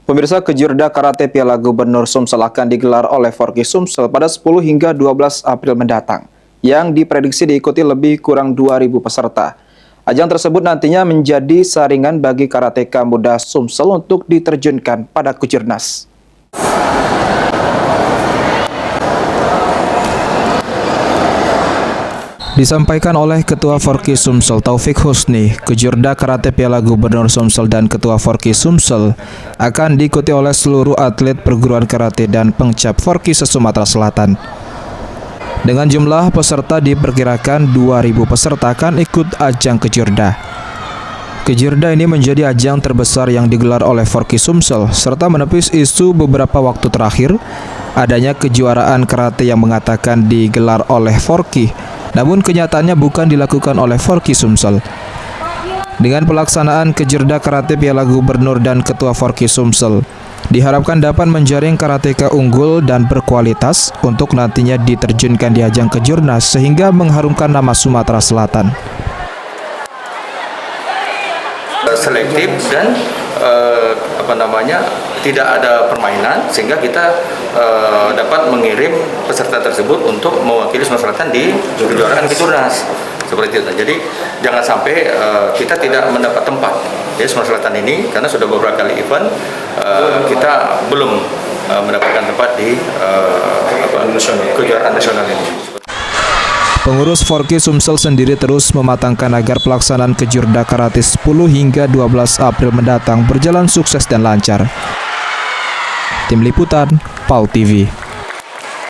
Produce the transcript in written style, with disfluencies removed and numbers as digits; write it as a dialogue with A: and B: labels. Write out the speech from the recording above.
A: Pemirsa, Kejurda Karate Piala Gubernur Sumsel akan digelar oleh Forky Sumsel pada 10 hingga 12 April mendatang, yang diprediksi diikuti lebih kurang 2.000 peserta. Ajang tersebut nantinya menjadi saringan bagi karateka muda Sumsel untuk diterjunkan pada Kejurnas. Disampaikan oleh Ketua Forky Sumsel Taufik Husni, Kejurda Karate Piala Gubernur Sumsel dan Ketua Forky Sumsel akan diikuti oleh seluruh atlet perguruan karate dan pengcap Forky se-Sumatera Selatan. Dengan jumlah peserta diperkirakan 2.000 peserta akan ikut ajang Kejurda. Kejurda ini menjadi ajang terbesar yang digelar oleh Forky Sumsel, serta menepis isu beberapa waktu terakhir adanya kejuaraan karate yang mengatakan digelar oleh Forky, namun kenyataannya bukan dilakukan oleh Forky Sumsel. Dengan pelaksanaan Kejurda Karate Piala Gubernur dan Ketua Forky Sumsel, diharapkan dapat menjaring karateka unggul dan berkualitas untuk nantinya diterjunkan di ajang Kejurnas sehingga mengharumkan nama Sumatera Selatan.
B: Selektif dan tidak ada permainan, sehingga kita dapat mengirim peserta tersebut untuk mewakili Sumatera Selatan di kejuaraan Kejurnas seperti itu. Jadi jangan sampai kita tidak mendapat tempat di Sumatera Selatan ini, karena sudah beberapa kali event kita belum mendapatkan tempat di kejuaraan nasional ini.
A: Pengurus Forky Sumsel sendiri terus mematangkan agar pelaksanaan Kejurda Karate 10 hingga 12 April mendatang berjalan sukses dan lancar. Tim Liputan, PAL TV.